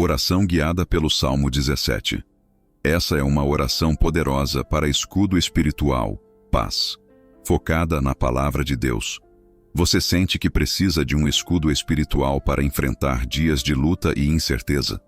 Oração guiada pelo Salmo 17. Essa é uma oração poderosa para escudo espiritual, paz, focada na palavra de Deus. Você sente que precisa de um escudo espiritual para enfrentar dias de luta e incerteza?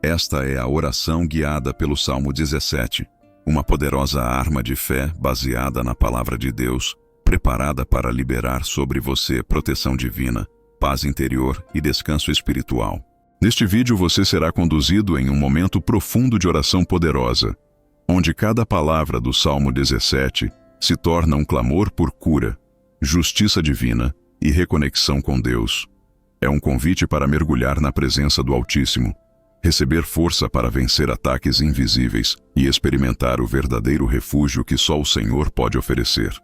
Esta é a oração guiada pelo Salmo 17, uma poderosa arma de fé baseada na palavra de Deus, preparada para liberar sobre você proteção divina, paz interior e descanso espiritual. Neste vídeo você será conduzido em um momento profundo de oração poderosa, onde cada palavra do Salmo 17 se torna um clamor por cura, justiça divina e reconexão com Deus. É um convite para mergulhar na presença do Altíssimo, receber força para vencer ataques invisíveis e experimentar o verdadeiro refúgio que só o Senhor pode oferecer.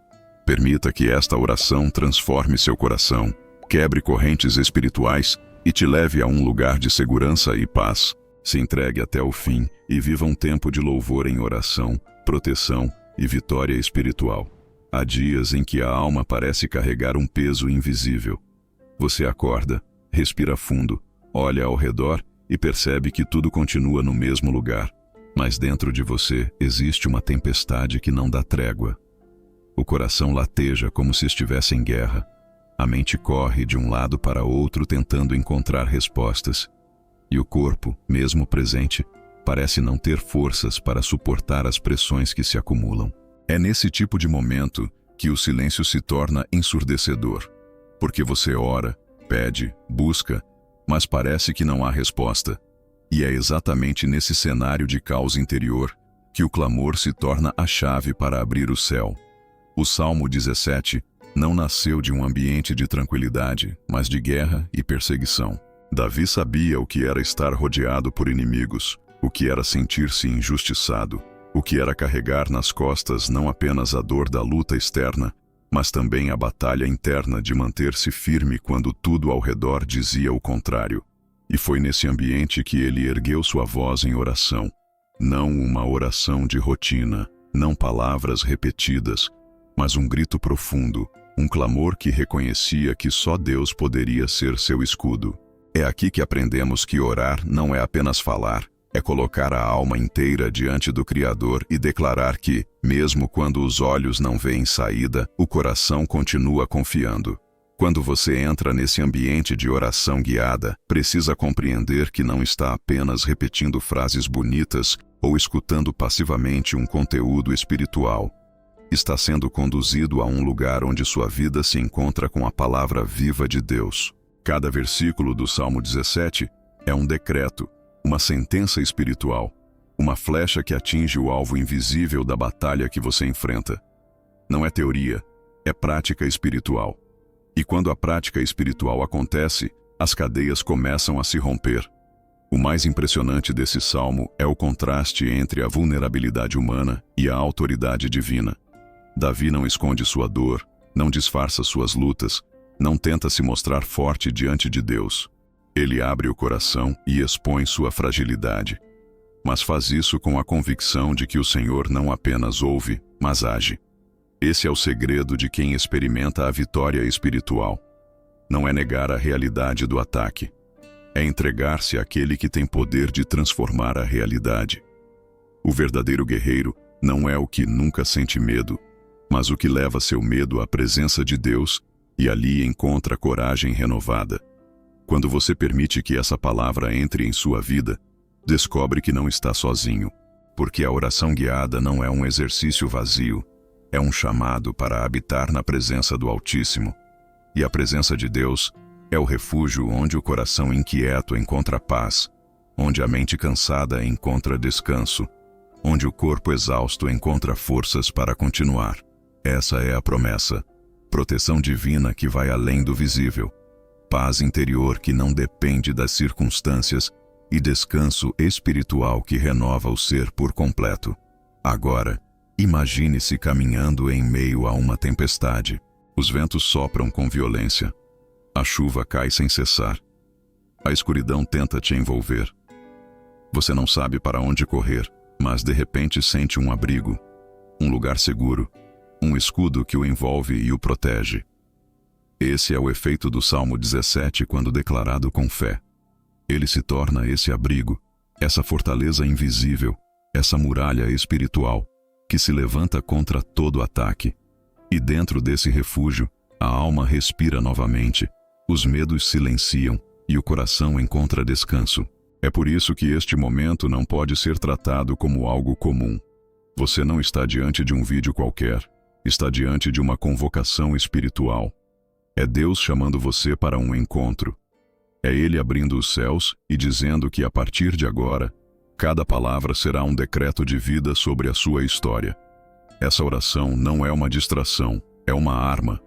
Permita que esta oração transforme seu coração, quebre correntes espirituais e te leve a um lugar de segurança e paz. Se entregue até o fim e viva um tempo de louvor em oração, proteção e vitória espiritual. Há dias em que a alma parece carregar um peso invisível. Você acorda, respira fundo, olha ao redor e percebe que tudo continua no mesmo lugar. Mas dentro de você existe uma tempestade que não dá trégua. O coração lateja como se estivesse em guerra. A mente corre de um lado para outro tentando encontrar respostas. E o corpo, mesmo presente, parece não ter forças para suportar as pressões que se acumulam. É nesse tipo de momento que o silêncio se torna ensurdecedor. Porque você ora, pede, busca, mas parece que não há resposta. E é exatamente nesse cenário de caos interior que o clamor se torna a chave para abrir o céu. O Salmo 17 não nasceu de um ambiente de tranquilidade, mas de guerra e perseguição. Davi sabia o que era estar rodeado por inimigos, o que era sentir-se injustiçado, o que era carregar nas costas não apenas a dor da luta externa, mas também a batalha interna de manter-se firme quando tudo ao redor dizia o contrário. E foi nesse ambiente que ele ergueu sua voz em oração. Não uma oração de rotina, não palavras repetidas, mas um grito profundo, um clamor que reconhecia que só Deus poderia ser seu escudo. É aqui que aprendemos que orar não é apenas falar, é colocar a alma inteira diante do Criador e declarar que, mesmo quando os olhos não veem saída, o coração continua confiando. Quando você entra nesse ambiente de oração guiada, precisa compreender que não está apenas repetindo frases bonitas ou escutando passivamente um conteúdo espiritual. Está sendo conduzido a um lugar onde sua vida se encontra com a palavra viva de Deus. Cada versículo do Salmo 17 é um decreto, uma sentença espiritual, uma flecha que atinge o alvo invisível da batalha que você enfrenta. Não é teoria, é prática espiritual. E quando a prática espiritual acontece, as cadeias começam a se romper. O mais impressionante desse salmo é o contraste entre a vulnerabilidade humana e a autoridade divina. Davi não esconde sua dor, não disfarça suas lutas, não tenta se mostrar forte diante de Deus. Ele abre o coração e expõe sua fragilidade. Mas faz isso com a convicção de que o Senhor não apenas ouve, mas age. Esse é o segredo de quem experimenta a vitória espiritual. Não é negar a realidade do ataque. É entregar-se àquele que tem poder de transformar a realidade. O verdadeiro guerreiro não é o que nunca sente medo, mas o que leva seu medo à presença de Deus e ali encontra coragem renovada. Quando você permite que essa palavra entre em sua vida, descobre que não está sozinho, porque a oração guiada não é um exercício vazio, é um chamado para habitar na presença do Altíssimo. E a presença de Deus é o refúgio onde o coração inquieto encontra paz, onde a mente cansada encontra descanso, onde o corpo exausto encontra forças para continuar. Essa é a promessa, proteção divina que vai além do visível, paz interior que não depende das circunstâncias e descanso espiritual que renova o ser por completo. Agora, imagine-se caminhando em meio a uma tempestade. Os ventos sopram com violência. A chuva cai sem cessar. A escuridão tenta te envolver. Você não sabe para onde correr, mas de repente sente um abrigo, um lugar seguro, um escudo que o envolve e o protege. Esse é o efeito do Salmo 17 quando declarado com fé. Ele se torna esse abrigo, essa fortaleza invisível, essa muralha espiritual, que se levanta contra todo ataque. E dentro desse refúgio, a alma respira novamente, os medos silenciam e o coração encontra descanso. É por isso que este momento não pode ser tratado como algo comum. Você não está diante de um vídeo qualquer, está diante de uma convocação espiritual. É Deus chamando você para um encontro. É Ele abrindo os céus e dizendo que a partir de agora, cada palavra será um decreto de vida sobre a sua história. Essa oração não é uma distração, é uma arma.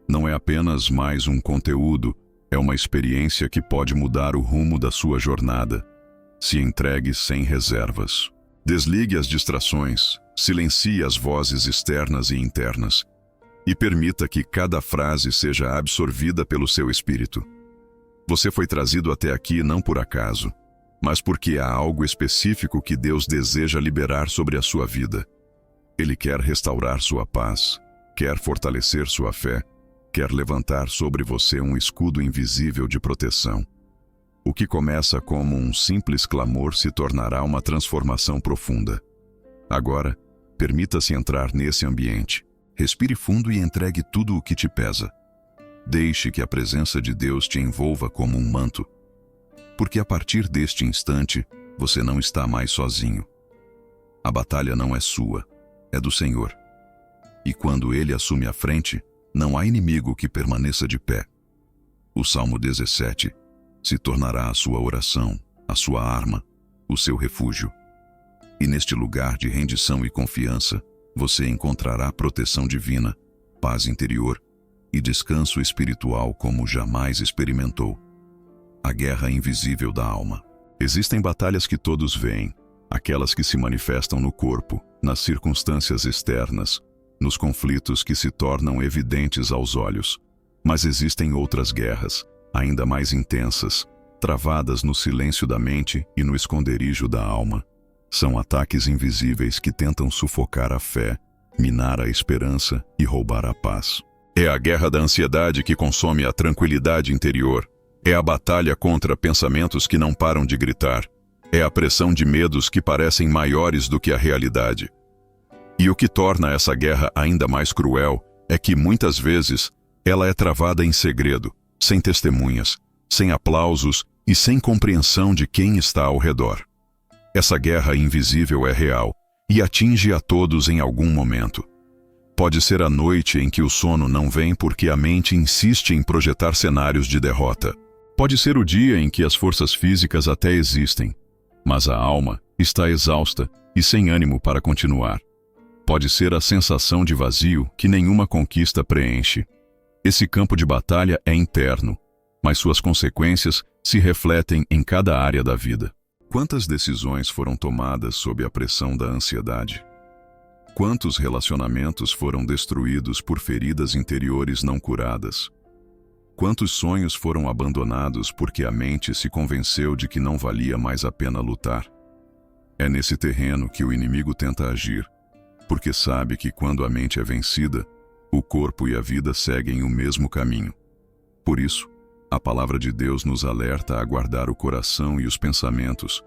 Não é apenas mais um conteúdo, é uma experiência que pode mudar o rumo da sua jornada. Se entregue sem reservas. Desligue as distrações, silencie as vozes externas e internas, e permita que cada frase seja absorvida pelo seu espírito. Você foi trazido até aqui não por acaso, mas porque há algo específico que Deus deseja liberar sobre a sua vida. Ele quer restaurar sua paz, quer fortalecer sua fé, quer levantar sobre você um escudo invisível de proteção. O que começa como um simples clamor se tornará uma transformação profunda. Agora, permita-se entrar nesse ambiente. Respire fundo e entregue tudo o que te pesa. Deixe que a presença de Deus te envolva como um manto, porque a partir deste instante, você não está mais sozinho. A batalha não é sua, é do Senhor. E quando Ele assume a frente, não há inimigo que permaneça de pé. O Salmo 17 se tornará a sua oração, a sua arma, o seu refúgio. E neste lugar de rendição e confiança, você encontrará proteção divina, paz interior e descanso espiritual como jamais experimentou. A guerra invisível da alma. Existem batalhas que todos veem, aquelas que se manifestam no corpo, nas circunstâncias externas, nos conflitos que se tornam evidentes aos olhos. Mas existem outras guerras, ainda mais intensas, travadas no silêncio da mente e no esconderijo da alma. São ataques invisíveis que tentam sufocar a fé, minar a esperança e roubar a paz. É a guerra da ansiedade que consome a tranquilidade interior. É a batalha contra pensamentos que não param de gritar. É a pressão de medos que parecem maiores do que a realidade. E o que torna essa guerra ainda mais cruel é que, muitas vezes, ela é travada em segredo, sem testemunhas, sem aplausos e sem compreensão de quem está ao redor. Essa guerra invisível é real e atinge a todos em algum momento. Pode ser a noite em que o sono não vem porque a mente insiste em projetar cenários de derrota. Pode ser o dia em que as forças físicas até existem, mas a alma está exausta e sem ânimo para continuar. Pode ser a sensação de vazio que nenhuma conquista preenche. Esse campo de batalha é interno, mas suas consequências se refletem em cada área da vida. Quantas decisões foram tomadas sob a pressão da ansiedade? Quantos relacionamentos foram destruídos por feridas interiores não curadas? Quantos sonhos foram abandonados porque a mente se convenceu de que não valia mais a pena lutar? É nesse terreno que o inimigo tenta agir, porque sabe que quando a mente é vencida, o corpo e a vida seguem o mesmo caminho. Por isso, a palavra de Deus nos alerta a guardar o coração e os pensamentos,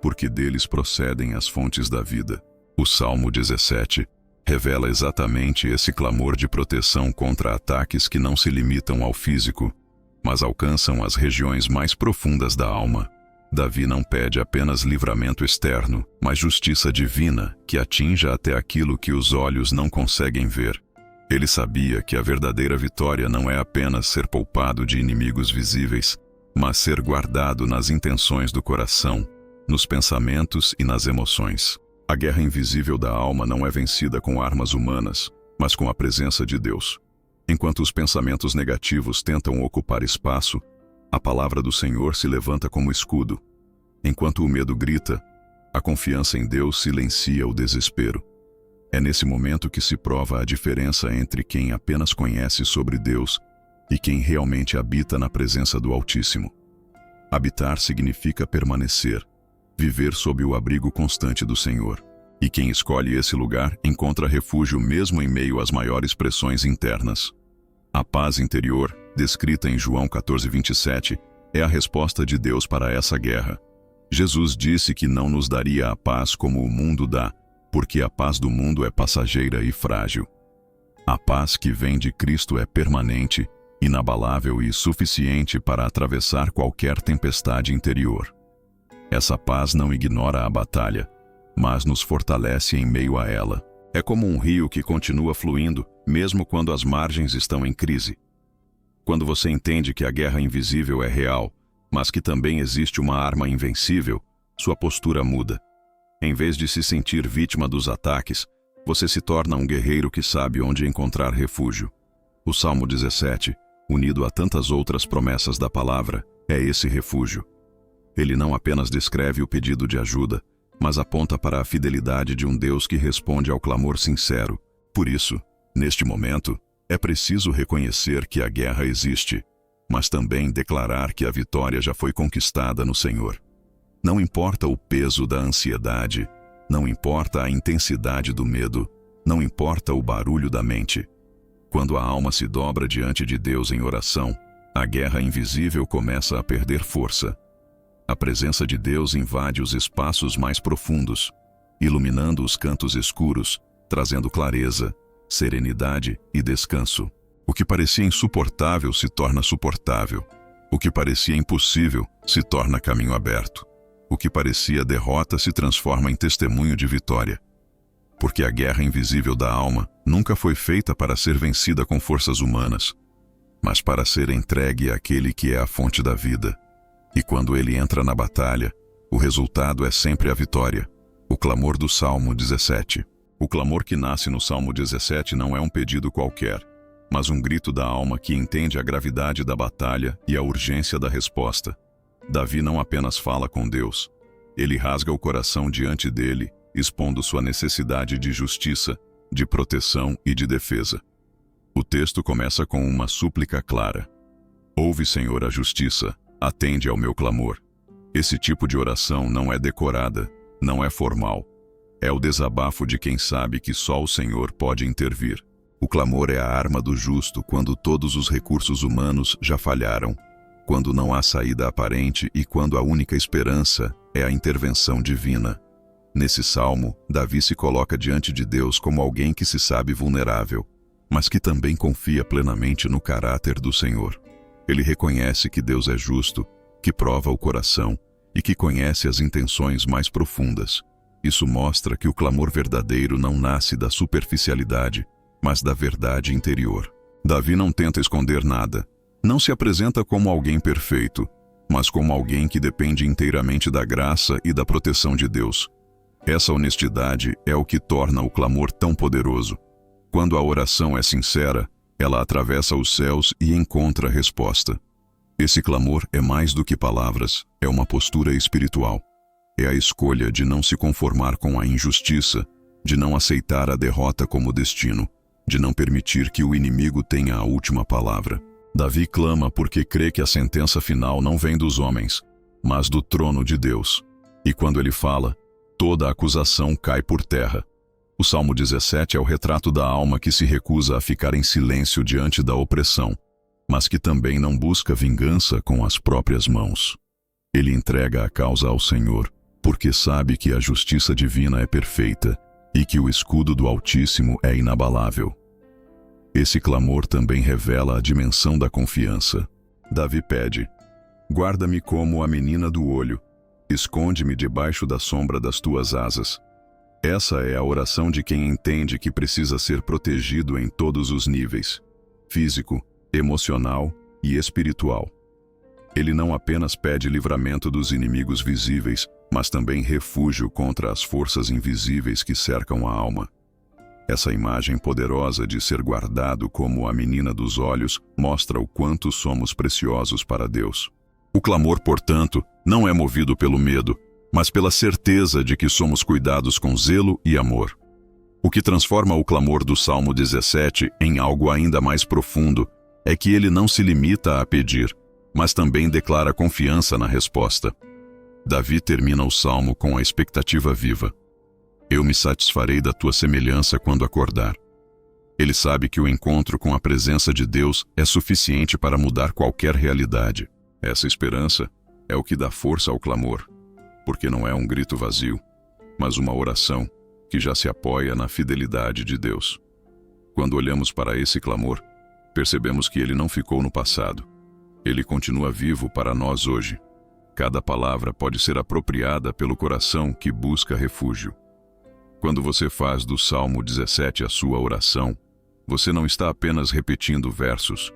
porque deles procedem as fontes da vida. O Salmo 17 revela exatamente esse clamor de proteção contra ataques que não se limitam ao físico, mas alcançam as regiões mais profundas da alma. Davi não pede apenas livramento externo, mas justiça divina que atinja até aquilo que os olhos não conseguem ver. Ele sabia que a verdadeira vitória não é apenas ser poupado de inimigos visíveis, mas ser guardado nas intenções do coração, nos pensamentos e nas emoções. A guerra invisível da alma não é vencida com armas humanas, mas com a presença de Deus. Enquanto os pensamentos negativos tentam ocupar espaço, a palavra do Senhor se levanta como escudo. Enquanto o medo grita, a confiança em Deus silencia o desespero. É nesse momento que se prova a diferença entre quem apenas conhece sobre Deus e quem realmente habita na presença do Altíssimo. Habitar significa permanecer, viver sob o abrigo constante do Senhor. E quem escolhe esse lugar encontra refúgio mesmo em meio às maiores pressões internas. A paz interior, descrita em João 14:27, é a resposta de Deus para essa guerra. Jesus disse que não nos daria a paz como o mundo dá, porque a paz do mundo é passageira e frágil. A paz que vem de Cristo é permanente, inabalável e suficiente para atravessar qualquer tempestade interior. Essa paz não ignora a batalha, mas nos fortalece em meio a ela. É como um rio que continua fluindo, mesmo quando as margens estão em crise. Quando você entende que a guerra invisível é real, mas que também existe uma arma invencível, sua postura muda. Em vez de se sentir vítima dos ataques, você se torna um guerreiro que sabe onde encontrar refúgio. O Salmo 17, unido a tantas outras promessas da palavra, é esse refúgio. Ele não apenas descreve o pedido de ajuda, mas aponta para a fidelidade de um Deus que responde ao clamor sincero. Por isso, neste momento, é preciso reconhecer que a guerra existe, mas também declarar que a vitória já foi conquistada no Senhor. Não importa o peso da ansiedade, não importa a intensidade do medo, não importa o barulho da mente. Quando a alma se dobra diante de Deus em oração, a guerra invisível começa a perder força. A presença de Deus invade os espaços mais profundos, iluminando os cantos escuros, trazendo clareza, serenidade e descanso. O que parecia insuportável se torna suportável. O que parecia impossível se torna caminho aberto. O que parecia derrota se transforma em testemunho de vitória. Porque a guerra invisível da alma nunca foi feita para ser vencida com forças humanas, mas para ser entregue àquele que é a fonte da vida. E quando ele entra na batalha, o resultado é sempre a vitória. O clamor do Salmo 17. O clamor que nasce no Salmo 17 não é um pedido qualquer, mas um grito da alma que entende a gravidade da batalha e a urgência da resposta. Davi não apenas fala com Deus, ele rasga o coração diante dele, expondo sua necessidade de justiça, de proteção e de defesa. O texto começa com uma súplica clara. Ouve, Senhor, a justiça, atende ao meu clamor. Esse tipo de oração não é decorada, não é formal. É o desabafo de quem sabe que só o Senhor pode intervir. O clamor é a arma do justo quando todos os recursos humanos já falharam, quando não há saída aparente e quando a única esperança é a intervenção divina. Nesse salmo, Davi se coloca diante de Deus como alguém que se sabe vulnerável, mas que também confia plenamente no caráter do Senhor. Ele reconhece que Deus é justo, que prova o coração e que conhece as intenções mais profundas. Isso mostra que o clamor verdadeiro não nasce da superficialidade, mas da verdade interior. Davi não tenta esconder nada. Não se apresenta como alguém perfeito, mas como alguém que depende inteiramente da graça e da proteção de Deus. Essa honestidade é o que torna o clamor tão poderoso. Quando a oração é sincera, ela atravessa os céus e encontra resposta. Esse clamor é mais do que palavras, é uma postura espiritual. É a escolha de não se conformar com a injustiça, de não aceitar a derrota como destino, de não permitir que o inimigo tenha a última palavra. Davi clama porque crê que a sentença final não vem dos homens, mas do trono de Deus. E quando ele fala, toda acusação cai por terra. O Salmo 17 é o retrato da alma que se recusa a ficar em silêncio diante da opressão, mas que também não busca vingança com as próprias mãos. Ele entrega a causa ao Senhor, porque sabe que a justiça divina é perfeita e que o escudo do Altíssimo é inabalável. Esse clamor também revela a dimensão da confiança. Davi pede: guarda-me como a menina do olho, esconde-me debaixo da sombra das tuas asas. Essa é a oração de quem entende que precisa ser protegido em todos os níveis: físico, emocional e espiritual. Ele não apenas pede livramento dos inimigos visíveis, mas também refúgio contra as forças invisíveis que cercam a alma. Essa imagem poderosa de ser guardado como a menina dos olhos mostra o quanto somos preciosos para Deus. O clamor, portanto, não é movido pelo medo, mas pela certeza de que somos cuidados com zelo e amor. O que transforma o clamor do Salmo 17 em algo ainda mais profundo é que ele não se limita a pedir, mas também declara confiança na resposta. Davi termina o salmo com a expectativa viva: eu me satisfarei da tua semelhança quando acordar. Ele sabe que o encontro com a presença de Deus é suficiente para mudar qualquer realidade. Essa esperança é o que dá força ao clamor, porque não é um grito vazio, mas uma oração que já se apoia na fidelidade de Deus. Quando olhamos para esse clamor, percebemos que ele não ficou no passado. Ele continua vivo para nós hoje. Cada palavra pode ser apropriada pelo coração que busca refúgio. Quando você faz do Salmo 17 a sua oração, você não está apenas repetindo versos,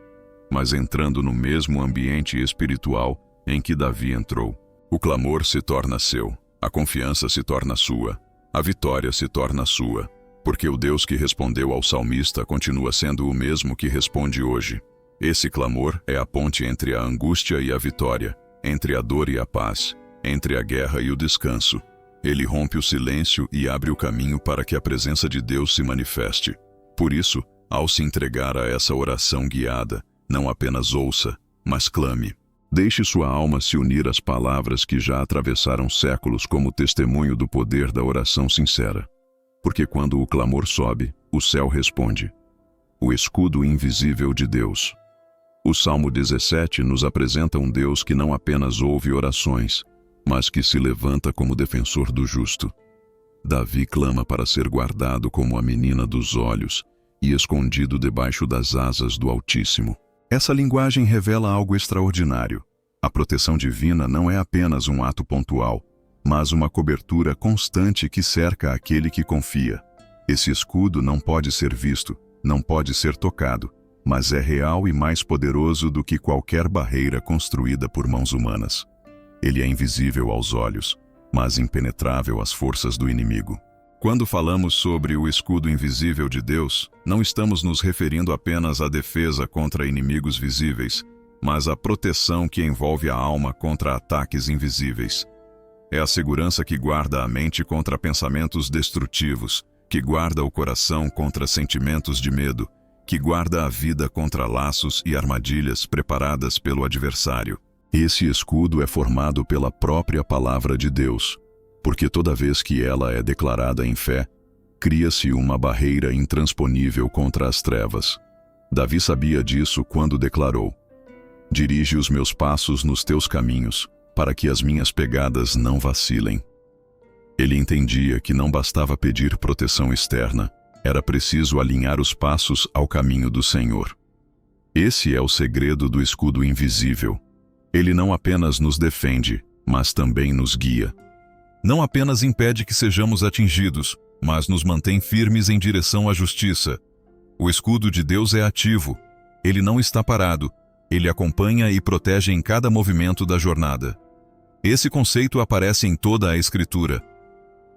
mas entrando no mesmo ambiente espiritual em que Davi entrou. O clamor se torna seu, a confiança se torna sua, a vitória se torna sua, porque o Deus que respondeu ao salmista continua sendo o mesmo que responde hoje. Esse clamor é a ponte entre a angústia e a vitória, entre a dor e a paz, entre a guerra e o descanso. Ele rompe o silêncio e abre o caminho para que a presença de Deus se manifeste. Por isso, ao se entregar a essa oração guiada, não apenas ouça, mas clame. Deixe sua alma se unir às palavras que já atravessaram séculos como testemunho do poder da oração sincera. Porque quando o clamor sobe, o céu responde. O escudo invisível de Deus. O Salmo 17 nos apresenta um Deus que não apenas ouve orações, mas que se levanta como defensor do justo. Davi clama para ser guardado como a menina dos olhos e escondido debaixo das asas do Altíssimo. Essa linguagem revela algo extraordinário. A proteção divina não é apenas um ato pontual, mas uma cobertura constante que cerca aquele que confia. Esse escudo não pode ser visto, não pode ser tocado, mas é real e mais poderoso do que qualquer barreira construída por mãos humanas. Ele é invisível aos olhos, mas impenetrável às forças do inimigo. Quando falamos sobre o escudo invisível de Deus, não estamos nos referindo apenas à defesa contra inimigos visíveis, mas à proteção que envolve a alma contra ataques invisíveis. É a segurança que guarda a mente contra pensamentos destrutivos, que guarda o coração contra sentimentos de medo, que guarda a vida contra laços e armadilhas preparadas pelo adversário. Esse escudo é formado pela própria palavra de Deus, porque toda vez que ela é declarada em fé, cria-se uma barreira intransponível contra as trevas. Davi sabia disso quando declarou: dirige os meus passos nos teus caminhos, para que as minhas pegadas não vacilem. Ele entendia que não bastava pedir proteção externa, era preciso alinhar os passos ao caminho do Senhor. Esse é o segredo do escudo invisível. Ele não apenas nos defende, mas também nos guia. Não apenas impede que sejamos atingidos, mas nos mantém firmes em direção à justiça. O escudo de Deus é ativo. Ele não está parado. Ele acompanha e protege em cada movimento da jornada. Esse conceito aparece em toda a Escritura.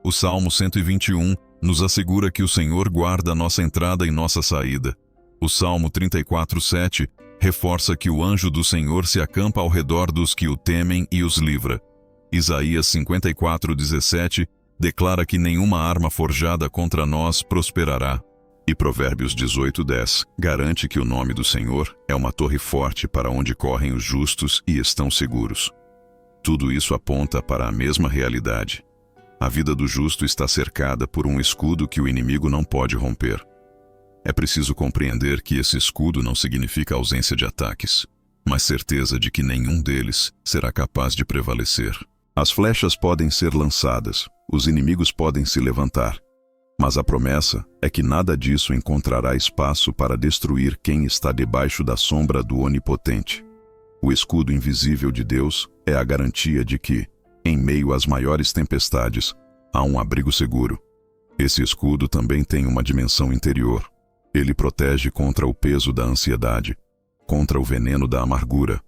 O Salmo 121 nos assegura que o Senhor guarda nossa entrada e nossa saída. O Salmo 34:7 reforça que o anjo do Senhor se acampa ao redor dos que o temem e os livra. Isaías 54:17 declara que nenhuma arma forjada contra nós prosperará. E Provérbios 18:10 garante que o nome do Senhor é uma torre forte para onde correm os justos e estão seguros. Tudo isso aponta para a mesma realidade. A vida do justo está cercada por um escudo que o inimigo não pode romper. É preciso compreender que esse escudo não significa ausência de ataques, mas certeza de que nenhum deles será capaz de prevalecer. As flechas podem ser lançadas, os inimigos podem se levantar, mas a promessa é que nada disso encontrará espaço para destruir quem está debaixo da sombra do Onipotente. O escudo invisível de Deus é a garantia de que, em meio às maiores tempestades, há um abrigo seguro. Esse escudo também tem uma dimensão interior. Ele protege contra o peso da ansiedade, contra o veneno da amargura,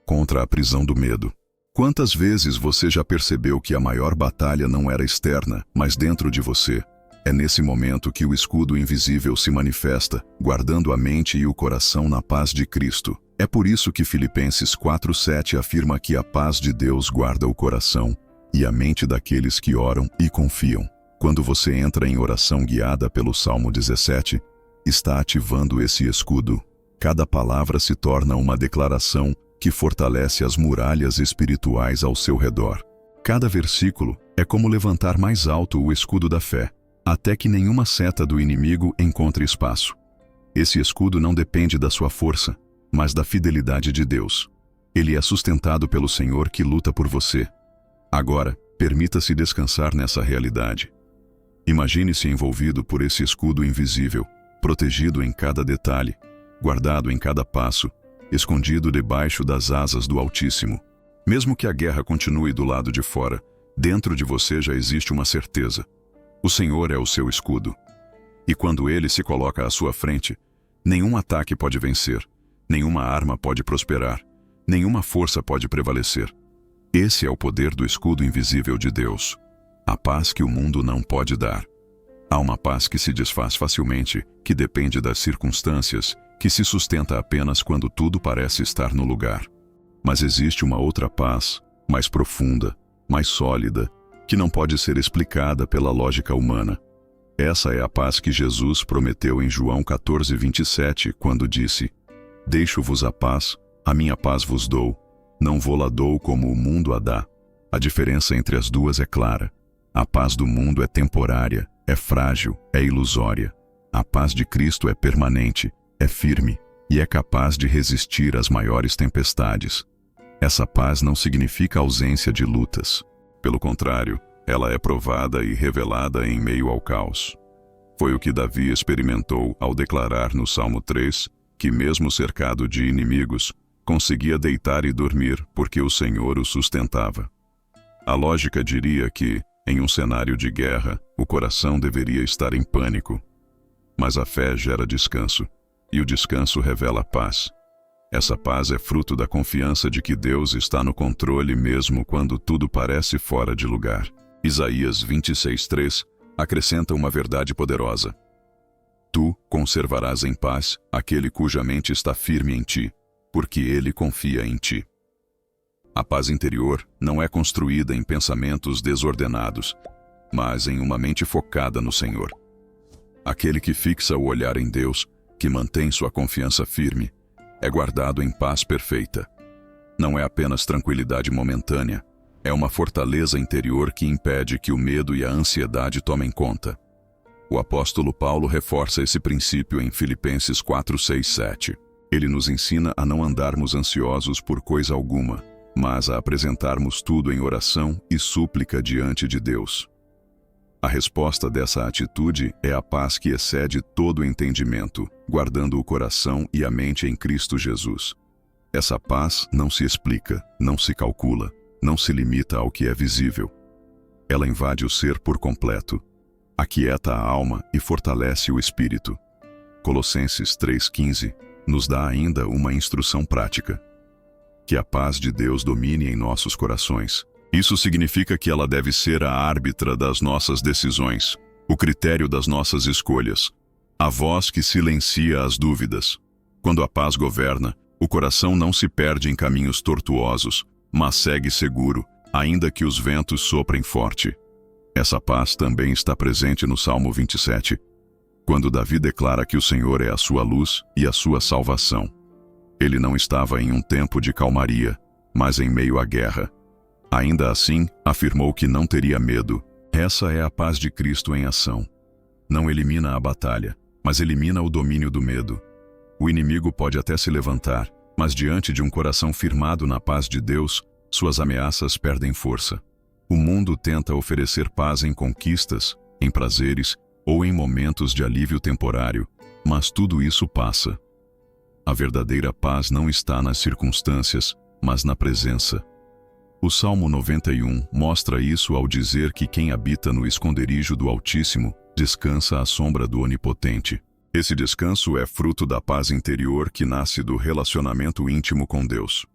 contra a prisão do medo. Quantas vezes você já percebeu que a maior batalha não era externa, mas dentro de você? É nesse momento que o escudo invisível se manifesta, guardando a mente e o coração na paz de Cristo. É por isso que Filipenses 4:7 afirma que a paz de Deus guarda o coração e a mente daqueles que oram e confiam. Quando você entra em oração guiada pelo Salmo 17, está ativando esse escudo. Cada palavra se torna uma declaração que fortalece as muralhas espirituais ao seu redor. Cada versículo é como levantar mais alto o escudo da fé, até que nenhuma seta do inimigo encontre espaço. Esse escudo não depende da sua força, mas da fidelidade de Deus. Ele é sustentado pelo Senhor que luta por você. Agora, permita-se descansar nessa realidade. Imagine-se envolvido por esse escudo invisível, protegido em cada detalhe, guardado em cada passo, escondido debaixo das asas do Altíssimo. Mesmo que a guerra continue do lado de fora, dentro de você já existe uma certeza. O Senhor é o seu escudo. E quando Ele se coloca à sua frente, nenhum ataque pode vencer, nenhuma arma pode prosperar, nenhuma força pode prevalecer. Esse é o poder do escudo invisível de Deus. A paz que o mundo não pode dar. Há uma paz que se desfaz facilmente, que depende das circunstâncias, que se sustenta apenas quando tudo parece estar no lugar. Mas existe uma outra paz, mais profunda, mais sólida, que não pode ser explicada pela lógica humana. Essa é a paz que Jesus prometeu em João 14:27, quando disse: Deixo-vos a minha paz vos dou, não vou-la dou como o mundo a dá. A diferença entre as duas é clara. A paz do mundo é temporária, é frágil, é ilusória. A paz de Cristo é permanente, é firme e é capaz de resistir às maiores tempestades. Essa paz não significa ausência de lutas. Pelo contrário, ela é provada e revelada em meio ao caos. Foi o que Davi experimentou ao declarar no Salmo 3 que, mesmo cercado de inimigos, conseguia deitar e dormir porque o Senhor o sustentava. A lógica diria que, em um cenário de guerra, o coração deveria estar em pânico. Mas a fé gera descanso, e o descanso revela paz. Essa paz é fruto da confiança de que Deus está no controle mesmo quando tudo parece fora de lugar. Isaías 26:3 acrescenta uma verdade poderosa. Tu conservarás em paz aquele cuja mente está firme em ti, porque ele confia em ti. A paz interior não é construída em pensamentos desordenados, mas em uma mente focada no Senhor. Aquele que fixa o olhar em Deus, que mantém sua confiança firme, é guardado em paz perfeita. Não é apenas tranquilidade momentânea, é uma fortaleza interior que impede que o medo e a ansiedade tomem conta. O apóstolo Paulo reforça esse princípio em Filipenses 4:6-7. Ele nos ensina a não andarmos ansiosos por coisa alguma, mas a apresentarmos tudo em oração e súplica diante de Deus. A resposta dessa atitude é a paz que excede todo o entendimento, guardando o coração e a mente em Cristo Jesus. Essa paz não se explica, não se calcula, não se limita ao que é visível. Ela invade o ser por completo, aquieta a alma e fortalece o espírito. Colossenses 3:15 nos dá ainda uma instrução prática. Que a paz de Deus domine em nossos corações. Isso significa que ela deve ser a árbitra das nossas decisões, o critério das nossas escolhas, a voz que silencia as dúvidas. Quando a paz governa, o coração não se perde em caminhos tortuosos, mas segue seguro, ainda que os ventos soprem forte. Essa paz também está presente no Salmo 27, quando Davi declara que o Senhor é a sua luz e a sua salvação. Ele não estava em um tempo de calmaria, mas em meio à guerra. Ainda assim, afirmou que não teria medo. Essa é a paz de Cristo em ação. Não elimina a batalha, mas elimina o domínio do medo. O inimigo pode até se levantar, mas diante de um coração firmado na paz de Deus, suas ameaças perdem força. O mundo tenta oferecer paz em conquistas, em prazeres ou em momentos de alívio temporário, mas tudo isso passa. A verdadeira paz não está nas circunstâncias, mas na presença. O Salmo 91 mostra isso ao dizer que quem habita no esconderijo do Altíssimo descansa à sombra do Onipotente. Esse descanso é fruto da paz interior que nasce do relacionamento íntimo com Deus.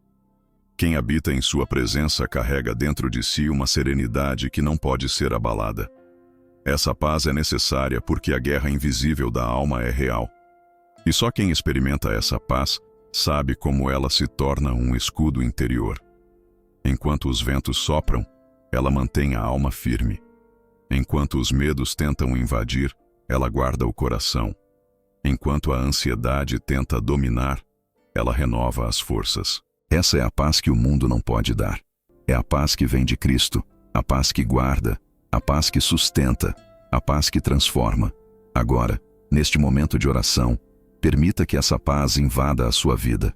Quem habita em sua presença carrega dentro de si uma serenidade que não pode ser abalada. Essa paz é necessária porque a guerra invisível da alma é real. E só quem experimenta essa paz sabe como ela se torna um escudo interior. Enquanto os ventos sopram, ela mantém a alma firme. Enquanto os medos tentam invadir, ela guarda o coração. Enquanto a ansiedade tenta dominar, ela renova as forças. Essa é a paz que o mundo não pode dar. É a paz que vem de Cristo, a paz que guarda, a paz que sustenta, a paz que transforma. Agora, neste momento de oração, permita que essa paz invada a sua vida.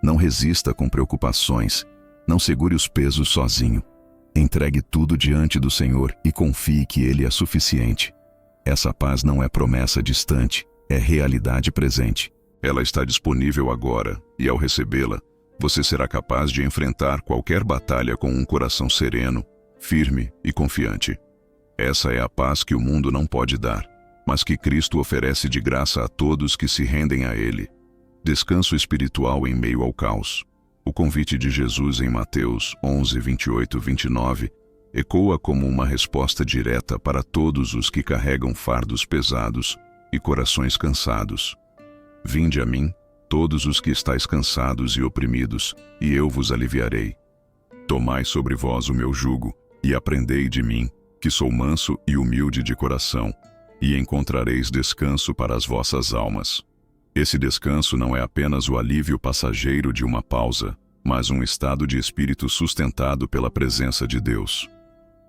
Não resista com preocupações. Não segure os pesos sozinho. Entregue tudo diante do Senhor e confie que Ele é suficiente. Essa paz não é promessa distante, é realidade presente. Ela está disponível agora e, ao recebê-la, você será capaz de enfrentar qualquer batalha com um coração sereno, firme e confiante. Essa é a paz que o mundo não pode dar, mas que Cristo oferece de graça a todos que se rendem a Ele. Descanso espiritual em meio ao caos. O convite de Jesus em Mateus 11, 28, 29 ecoa como uma resposta direta para todos os que carregam fardos pesados e corações cansados. Vinde a mim, todos os que estáis cansados e oprimidos, e eu vos aliviarei. Tomai sobre vós o meu jugo, e aprendei de mim, que sou manso e humilde de coração, e encontrareis descanso para as vossas almas. Esse descanso não é apenas o alívio passageiro de uma pausa, mas um estado de espírito sustentado pela presença de Deus.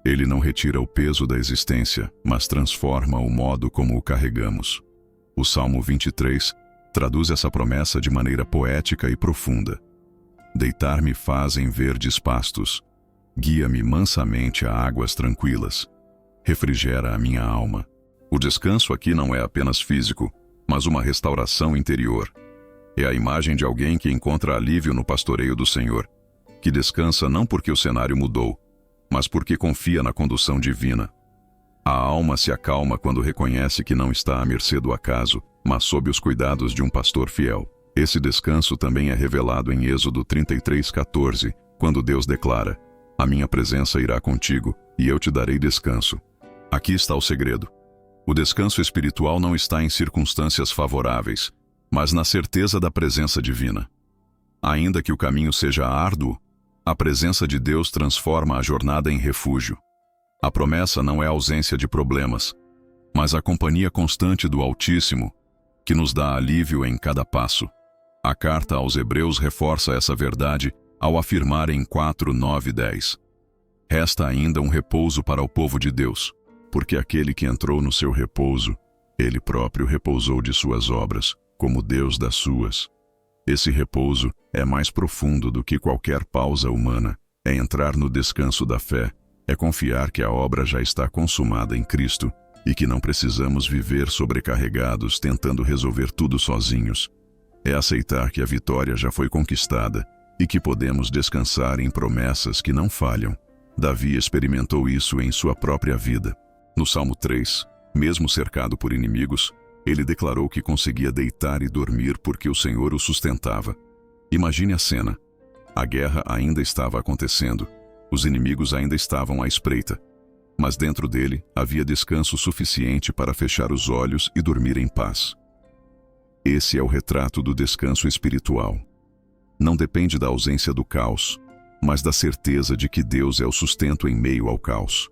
Ele não retira o peso da existência, mas transforma o modo como o carregamos. O Salmo 23 traduz essa promessa de maneira poética e profunda. Deitar-me faz em verdes pastos, guia-me mansamente a águas tranquilas, refrigera a minha alma. O descanso aqui não é apenas físico, mas uma restauração interior. É a imagem de alguém que encontra alívio no pastoreio do Senhor, que descansa não porque o cenário mudou, mas porque confia na condução divina. A alma se acalma quando reconhece que não está à mercê do acaso, mas sob os cuidados de um pastor fiel. Esse descanso também é revelado em Êxodo 33:14, quando Deus declara: "A minha presença irá contigo, e eu te darei descanso." Aqui está o segredo. O descanso espiritual não está em circunstâncias favoráveis, mas na certeza da presença divina. Ainda que o caminho seja árduo, a presença de Deus transforma a jornada em refúgio. A promessa não é a ausência de problemas, mas a companhia constante do Altíssimo, que nos dá alívio em cada passo. A carta aos Hebreus reforça essa verdade ao afirmar em 4, 9 e 10. Resta ainda um repouso para o povo de Deus, porque aquele que entrou no seu repouso, ele próprio repousou de suas obras, como Deus das suas. Esse repouso é mais profundo do que qualquer pausa humana, é entrar no descanso da fé, é confiar que a obra já está consumada em Cristo e que não precisamos viver sobrecarregados tentando resolver tudo sozinhos. É aceitar que a vitória já foi conquistada e que podemos descansar em promessas que não falham. Davi experimentou isso em sua própria vida. No Salmo 3, mesmo cercado por inimigos, ele declarou que conseguia deitar e dormir porque o Senhor o sustentava. Imagine a cena. A guerra ainda estava acontecendo. Os inimigos ainda estavam à espreita. Mas dentro dele havia descanso suficiente para fechar os olhos e dormir em paz. Esse é o retrato do descanso espiritual. Não depende da ausência do caos, mas da certeza de que Deus é o sustento em meio ao caos.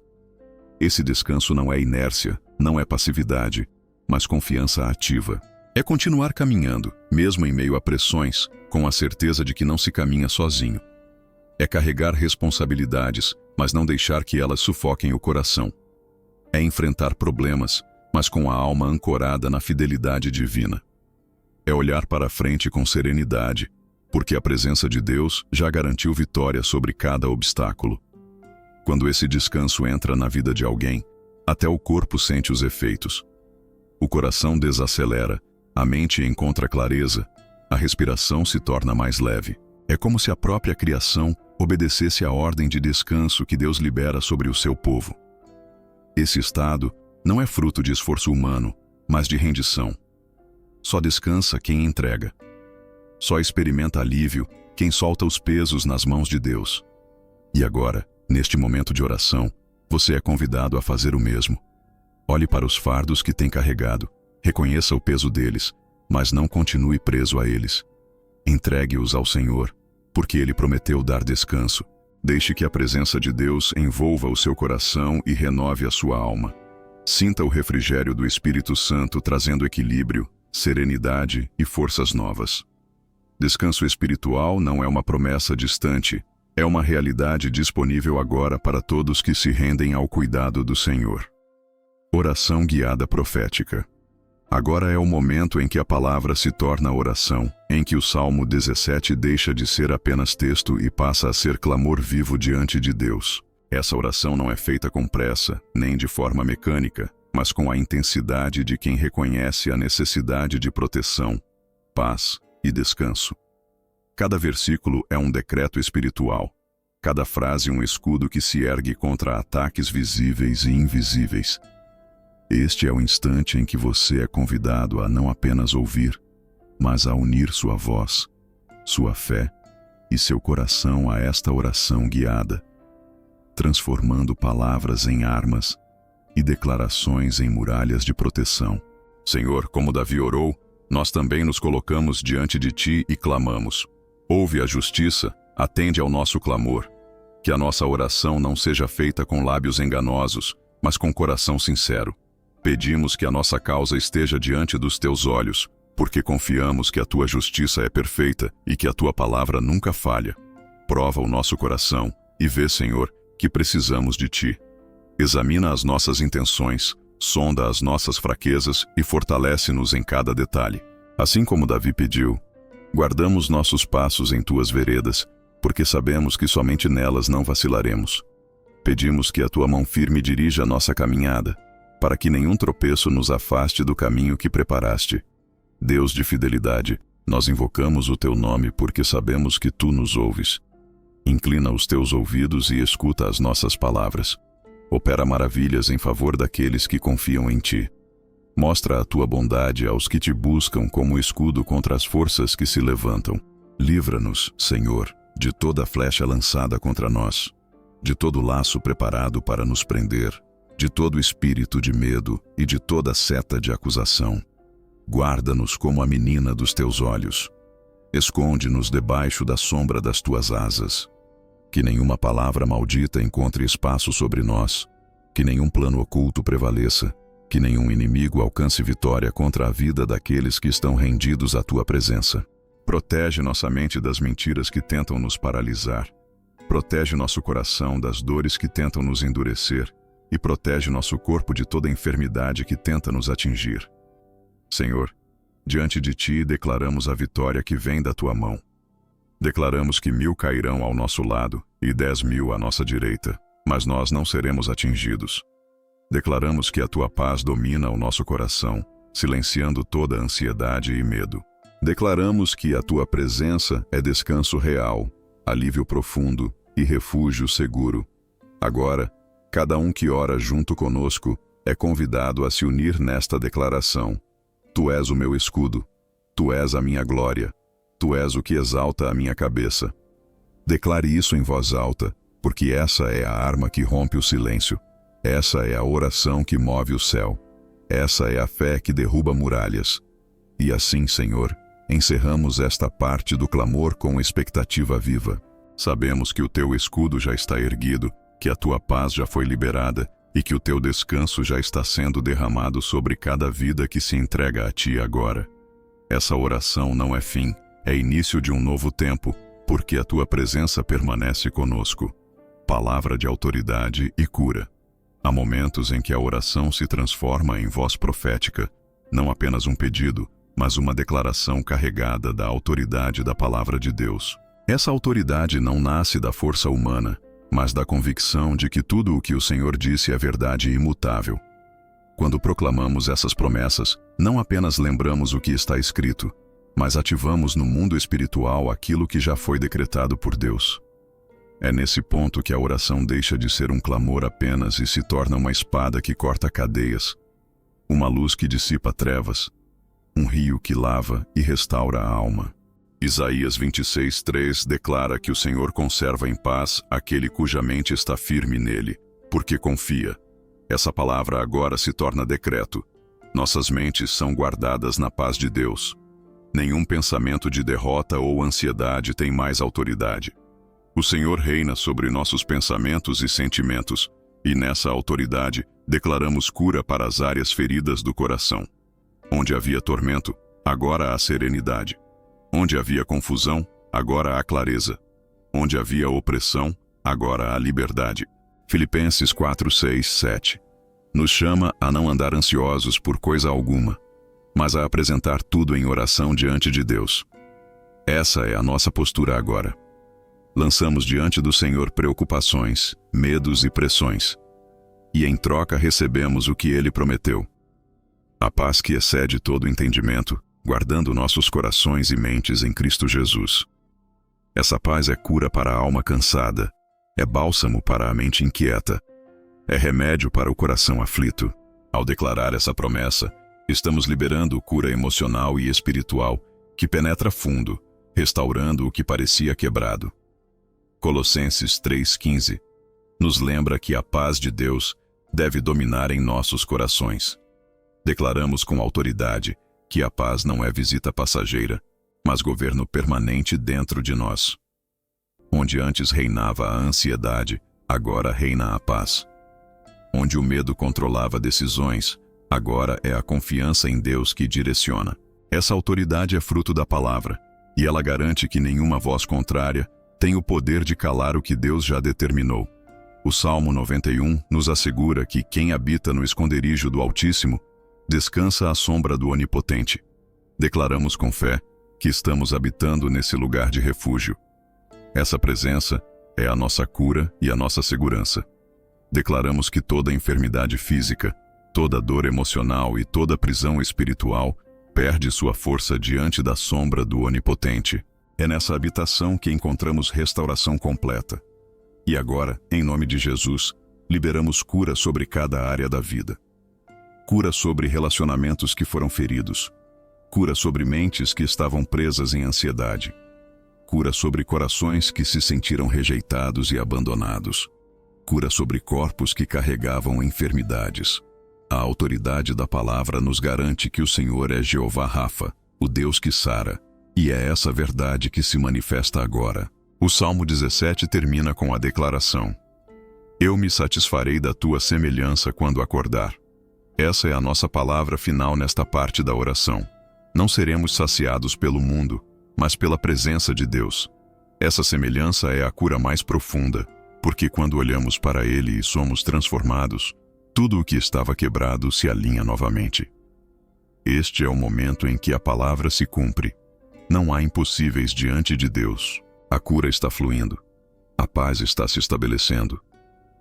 Esse descanso não é inércia, não é passividade, mas confiança ativa. É continuar caminhando, mesmo em meio a pressões, com a certeza de que não se caminha sozinho. É carregar responsabilidades, mas não deixar que elas sufoquem o coração. É enfrentar problemas, mas com a alma ancorada na fidelidade divina. É olhar para a frente com serenidade, porque a presença de Deus já garantiu vitória sobre cada obstáculo. Quando esse descanso entra na vida de alguém, até o corpo sente os efeitos. O coração desacelera, a mente encontra clareza, a respiração se torna mais leve. É como se a própria criação obedecesse à ordem de descanso que Deus libera sobre o seu povo. Esse estado não é fruto de esforço humano, mas de rendição. Só descansa quem entrega. Só experimenta alívio quem solta os pesos nas mãos de Deus. E agora, neste momento de oração, você é convidado a fazer o mesmo. Olhe para os fardos que tem carregado, reconheça o peso deles, mas não continue preso a eles. Entregue-os ao Senhor, porque Ele prometeu dar descanso. Deixe que a presença de Deus envolva o seu coração e renove a sua alma. Sinta o refrigério do Espírito Santo trazendo equilíbrio, serenidade e forças novas. Descanso espiritual não é uma promessa distante, é uma realidade disponível agora para todos que se rendem ao cuidado do Senhor. Oração guiada profética. Agora é o momento em que a palavra se torna oração, em que o Salmo 17 deixa de ser apenas texto e passa a ser clamor vivo diante de Deus. Essa oração não é feita com pressa, nem de forma mecânica, mas com a intensidade de quem reconhece a necessidade de proteção, paz e descanso. Cada versículo é um decreto espiritual, cada frase um escudo que se ergue contra ataques visíveis e invisíveis. Este é o instante em que você é convidado a não apenas ouvir, mas a unir sua voz, sua fé e seu coração a esta oração guiada, transformando palavras em armas e declarações em muralhas de proteção. Senhor, como Davi orou, nós também nos colocamos diante de Ti e clamamos. Ouve a justiça, atende ao nosso clamor. Que a nossa oração não seja feita com lábios enganosos, mas com coração sincero. Pedimos que a nossa causa esteja diante dos Teus olhos, porque confiamos que a Tua justiça é perfeita e que a Tua palavra nunca falha. Prova o nosso coração e vê, Senhor, que precisamos de Ti. Examina as nossas intenções, sonda as nossas fraquezas e fortalece-nos em cada detalhe. Assim como Davi pediu, guardamos nossos passos em Tuas veredas, porque sabemos que somente nelas não vacilaremos. Pedimos que a Tua mão firme dirija a nossa caminhada, para que nenhum tropeço nos afaste do caminho que preparaste. Deus de fidelidade, nós invocamos o Teu nome porque sabemos que Tu nos ouves. Inclina os Teus ouvidos e escuta as nossas palavras. Opera maravilhas em favor daqueles que confiam em Ti. Mostra a Tua bondade aos que Te buscam como escudo contra as forças que se levantam. Livra-nos, Senhor, de toda flecha lançada contra nós, de todo laço preparado para nos prender, de todo espírito de medo e de toda seta de acusação. Guarda-nos como a menina dos Teus olhos. Esconde-nos debaixo da sombra das Tuas asas. Que nenhuma palavra maldita encontre espaço sobre nós, que nenhum plano oculto prevaleça, que nenhum inimigo alcance vitória contra a vida daqueles que estão rendidos à Tua presença. Protege nossa mente das mentiras que tentam nos paralisar. Protege nosso coração das dores que tentam nos endurecer e protege nosso corpo de toda enfermidade que tenta nos atingir. Senhor, diante de Ti declaramos a vitória que vem da Tua mão. Declaramos que 1000 cairão ao nosso lado e 10.000 à nossa direita, mas nós não seremos atingidos. Declaramos que a Tua paz domina o nosso coração, silenciando toda ansiedade e medo. Declaramos que a Tua presença é descanso real, alívio profundo e refúgio seguro. Agora, cada um que ora junto conosco é convidado a se unir nesta declaração. Tu és o meu escudo, Tu és a minha glória, Tu és o que exalta a minha cabeça. Declare isso em voz alta, porque essa é a arma que rompe o silêncio. Essa é a oração que move o céu. Essa é a fé que derruba muralhas. E assim, Senhor, encerramos esta parte do clamor com expectativa viva. Sabemos que o Teu escudo já está erguido, que a Tua paz já foi liberada e que o Teu descanso já está sendo derramado sobre cada vida que se entrega a Ti agora. Essa oração não é fim, é início de um novo tempo, porque a Tua presença permanece conosco. Palavra de autoridade e cura. Há momentos em que a oração se transforma em voz profética, não apenas um pedido, mas uma declaração carregada da autoridade da palavra de Deus. Essa autoridade não nasce da força humana, mas da convicção de que tudo o que o Senhor disse é verdade imutável. Quando proclamamos essas promessas, não apenas lembramos o que está escrito, mas ativamos no mundo espiritual aquilo que já foi decretado por Deus. É nesse ponto que a oração deixa de ser um clamor apenas e se torna uma espada que corta cadeias, uma luz que dissipa trevas, um rio que lava e restaura a alma. Isaías 26:3 declara que o Senhor conserva em paz aquele cuja mente está firme nele, porque confia. Essa palavra agora se torna decreto. Nossas mentes são guardadas na paz de Deus. Nenhum pensamento de derrota ou ansiedade tem mais autoridade. O Senhor reina sobre nossos pensamentos e sentimentos, e nessa autoridade declaramos cura para as áreas feridas do coração. Onde havia tormento, agora há serenidade. Onde havia confusão, agora há clareza. Onde havia opressão, agora há liberdade. Filipenses 4:6-7 nos chama a não andar ansiosos por coisa alguma, mas a apresentar tudo em oração diante de Deus. Essa é a nossa postura agora. Lançamos diante do Senhor preocupações, medos e pressões. E em troca recebemos o que Ele prometeu. A paz que excede todo entendimento, guardando nossos corações e mentes em Cristo Jesus. Essa paz é cura para a alma cansada, é bálsamo para a mente inquieta, é remédio para o coração aflito. Ao declarar essa promessa, estamos liberando cura emocional e espiritual que penetra fundo, restaurando o que parecia quebrado. Colossenses 3,15 nos lembra que a paz de Deus deve dominar em nossos corações. Declaramos com autoridade que a paz não é visita passageira, mas governo permanente dentro de nós. Onde antes reinava a ansiedade, agora reina a paz. Onde o medo controlava decisões, agora é a confiança em Deus que direciona. Essa autoridade é fruto da palavra, e ela garante que nenhuma voz contrária tem o poder de calar o que Deus já determinou. O Salmo 91 nos assegura que quem habita no esconderijo do Altíssimo descansa à sombra do Onipotente. Declaramos com fé que estamos habitando nesse lugar de refúgio. Essa presença é a nossa cura e a nossa segurança. Declaramos que toda enfermidade física, toda dor emocional e toda prisão espiritual perde sua força diante da sombra do Onipotente. É nessa habitação que encontramos restauração completa. E agora, em nome de Jesus, liberamos cura sobre cada área da vida. Cura sobre relacionamentos que foram feridos. Cura sobre mentes que estavam presas em ansiedade. Cura sobre corações que se sentiram rejeitados e abandonados. Cura sobre corpos que carregavam enfermidades. A autoridade da palavra nos garante que o Senhor é Jeová Rafa, o Deus que sara, e é essa verdade que se manifesta agora. O Salmo 17 termina com a declaração: Eu me satisfarei da tua semelhança quando acordar. Essa é a nossa palavra final nesta parte da oração. Não seremos saciados pelo mundo, mas pela presença de Deus. Essa semelhança é a cura mais profunda, porque quando olhamos para Ele e somos transformados, tudo o que estava quebrado se alinha novamente. Este é o momento em que a palavra se cumpre. Não há impossíveis diante de Deus. A cura está fluindo. A paz está se estabelecendo.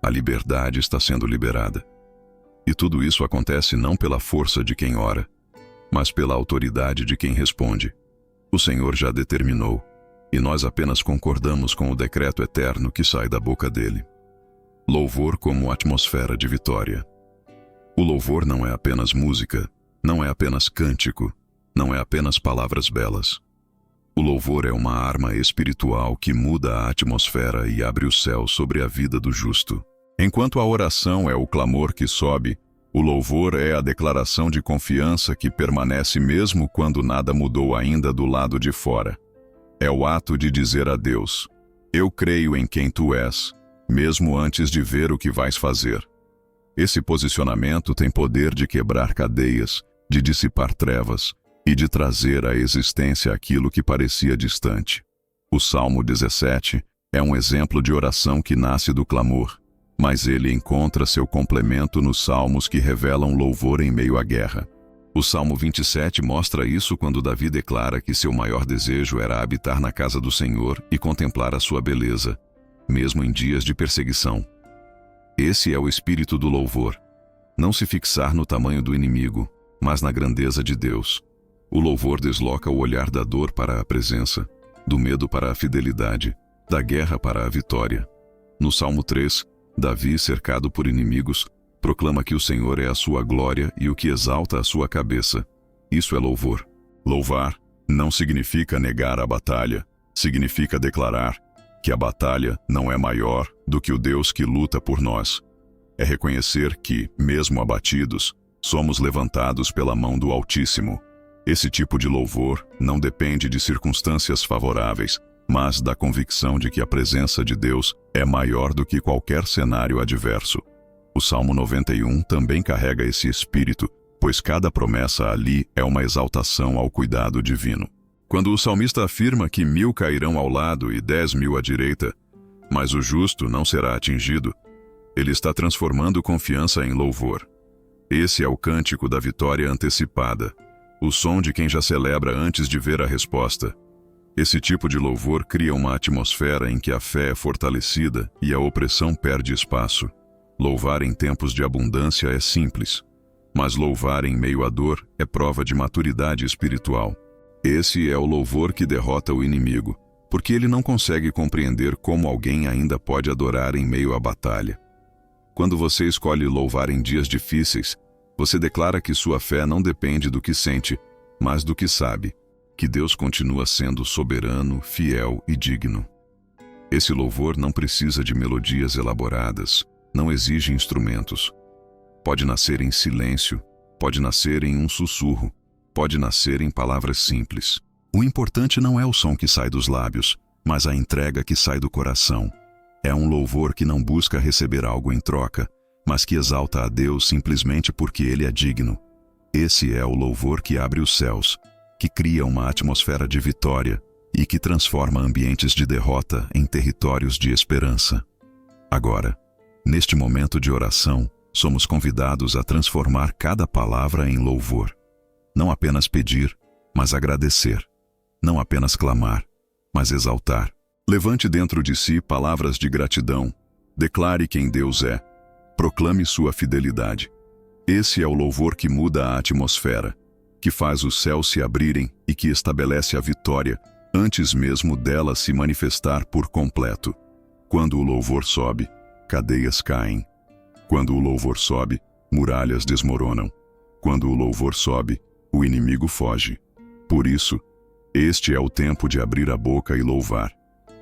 A liberdade está sendo liberada. E tudo isso acontece não pela força de quem ora, mas pela autoridade de quem responde. O Senhor já determinou, e nós apenas concordamos com o decreto eterno que sai da boca dele. Louvor como atmosfera de vitória. O louvor não é apenas música, não é apenas cântico, não é apenas palavras belas. O louvor é uma arma espiritual que muda a atmosfera e abre o céu sobre a vida do justo. Enquanto a oração é o clamor que sobe, o louvor é a declaração de confiança que permanece mesmo quando nada mudou ainda do lado de fora. É o ato de dizer a Deus: Eu creio em quem tu és, mesmo antes de ver o que vais fazer. Esse posicionamento tem poder de quebrar cadeias, de dissipar trevas e de trazer à existência aquilo que parecia distante. O Salmo 17 é um exemplo de oração que nasce do clamor, mas ele encontra seu complemento nos salmos que revelam louvor em meio à guerra. O Salmo 27 mostra isso quando Davi declara que seu maior desejo era habitar na casa do Senhor e contemplar a sua beleza, mesmo em dias de perseguição. Esse é o espírito do louvor. Não se fixar no tamanho do inimigo, mas na grandeza de Deus. O louvor desloca o olhar da dor para a presença, do medo para a fidelidade, da guerra para a vitória. No Salmo 3, Davi, cercado por inimigos, proclama que o Senhor é a sua glória e o que exalta a sua cabeça. Isso é louvor. Louvar não significa negar a batalha, significa declarar que a batalha não é maior do que o Deus que luta por nós. É reconhecer que, mesmo abatidos, somos levantados pela mão do Altíssimo. Esse tipo de louvor não depende de circunstâncias favoráveis, mas da convicção de que a presença de Deus é maior do que qualquer cenário adverso. O Salmo 91 também carrega esse espírito, pois cada promessa ali é uma exaltação ao cuidado divino. Quando o salmista afirma que 1000 cairão ao lado e 10.000 à direita, mas o justo não será atingido, ele está transformando confiança em louvor. Esse é o cântico da vitória antecipada. o som de quem já celebra antes de ver a resposta. Esse tipo de louvor cria uma atmosfera em que a fé é fortalecida e a opressão perde espaço. Louvar em tempos de abundância é simples, mas louvar em meio à dor é prova de maturidade espiritual. Esse é o louvor que derrota o inimigo, porque ele não consegue compreender como alguém ainda pode adorar em meio à batalha. Quando você escolhe louvar em dias difíceis, você declara que sua fé não depende do que sente, mas do que sabe, que Deus continua sendo soberano, fiel e digno. Esse louvor não precisa de melodias elaboradas, não exige instrumentos. Pode nascer em silêncio, pode nascer em um sussurro, pode nascer em palavras simples. O importante não é o som que sai dos lábios, mas a entrega que sai do coração. É um louvor que não busca receber algo em troca, mas que exalta a Deus simplesmente porque Ele é digno. Esse é o louvor que abre os céus, que cria uma atmosfera de vitória e que transforma ambientes de derrota em territórios de esperança. Agora, neste momento de oração, somos convidados a transformar cada palavra em louvor. Não apenas pedir, mas agradecer. Não apenas clamar, mas exaltar. Levante dentro de si palavras de gratidão. Declare quem Deus é. Proclame sua fidelidade. Esse é o louvor que muda a atmosfera, que faz os céus se abrirem e que estabelece a vitória antes mesmo dela se manifestar por completo. Quando o louvor sobe, cadeias caem. Quando o louvor sobe, muralhas desmoronam. Quando o louvor sobe, o inimigo foge. Por isso, este é o tempo de abrir a boca e louvar,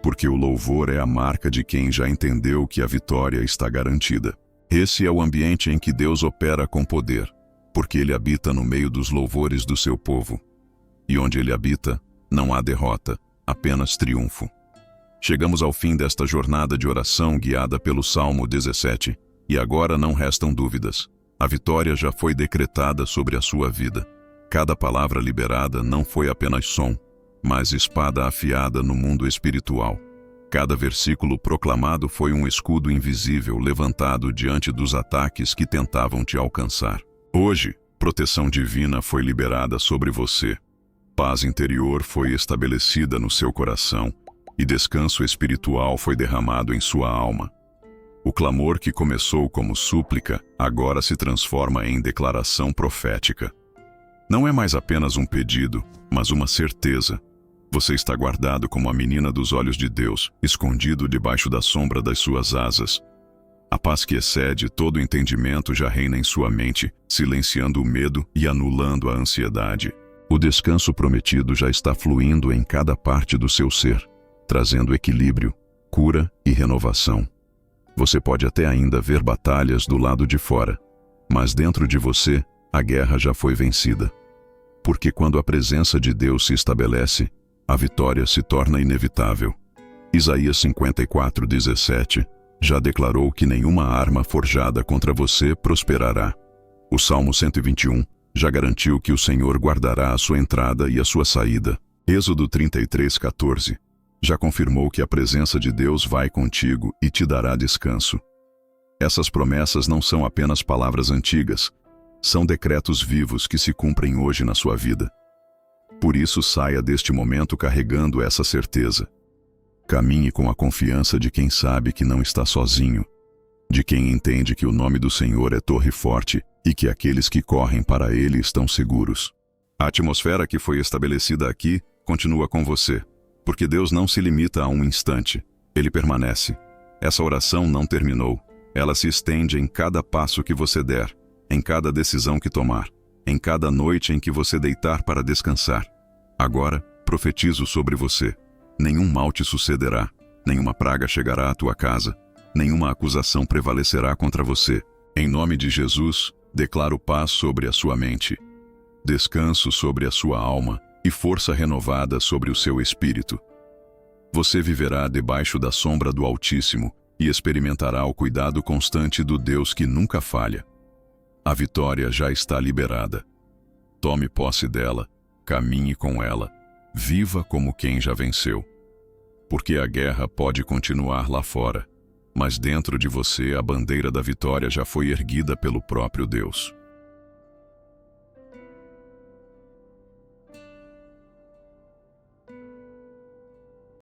porque o louvor é a marca de quem já entendeu que a vitória está garantida. Esse é o ambiente em que Deus opera com poder, porque Ele habita no meio dos louvores do seu povo. E onde Ele habita, não há derrota, apenas triunfo. Chegamos ao fim desta jornada de oração guiada pelo Salmo 17, e agora não restam dúvidas. A vitória já foi decretada sobre a sua vida. Cada palavra liberada não foi apenas som, mas espada afiada no mundo espiritual. Cada versículo proclamado foi um escudo invisível levantado diante dos ataques que tentavam te alcançar. Hoje, proteção divina foi liberada sobre você. Paz interior foi estabelecida no seu coração e descanso espiritual foi derramado em sua alma. O clamor que começou como súplica agora se transforma em declaração profética. Não é mais apenas um pedido, mas uma certeza. Você está guardado como a menina dos olhos de Deus, escondido debaixo da sombra das suas asas. A paz que excede todo entendimento já reina em sua mente, silenciando o medo e anulando a ansiedade. O descanso prometido já está fluindo em cada parte do seu ser, trazendo equilíbrio, cura e renovação. Você pode até ainda ver batalhas do lado de fora, mas dentro de você, a guerra já foi vencida. Porque quando a presença de Deus se estabelece, a vitória se torna inevitável. Isaías 54:17 já declarou que nenhuma arma forjada contra você prosperará. O Salmo 121 já garantiu que o Senhor guardará a sua entrada e a sua saída. Êxodo 33:14 já confirmou que a presença de Deus vai contigo e te dará descanso. Essas promessas não são apenas palavras antigas, são decretos vivos que se cumprem hoje na sua vida. Por isso, saia deste momento carregando essa certeza. Caminhe com a confiança de quem sabe que não está sozinho, de quem entende que o nome do Senhor é torre forte e que aqueles que correm para Ele estão seguros. A atmosfera que foi estabelecida aqui continua com você, porque Deus não se limita a um instante, Ele permanece. Essa oração não terminou, ela se estende em cada passo que você der, em cada decisão que tomar, em cada noite em que você deitar para descansar. Agora, profetizo sobre você. Nenhum mal te sucederá, nenhuma praga chegará à tua casa, nenhuma acusação prevalecerá contra você. Em nome de Jesus, declaro paz sobre a sua mente, descanso sobre a sua alma e força renovada sobre o seu espírito. Você viverá debaixo da sombra do Altíssimo e experimentará o cuidado constante do Deus que nunca falha. A vitória já está liberada. Tome posse dela, caminhe com ela, viva como quem já venceu. Porque a guerra pode continuar lá fora, mas dentro de você a bandeira da vitória já foi erguida pelo próprio Deus.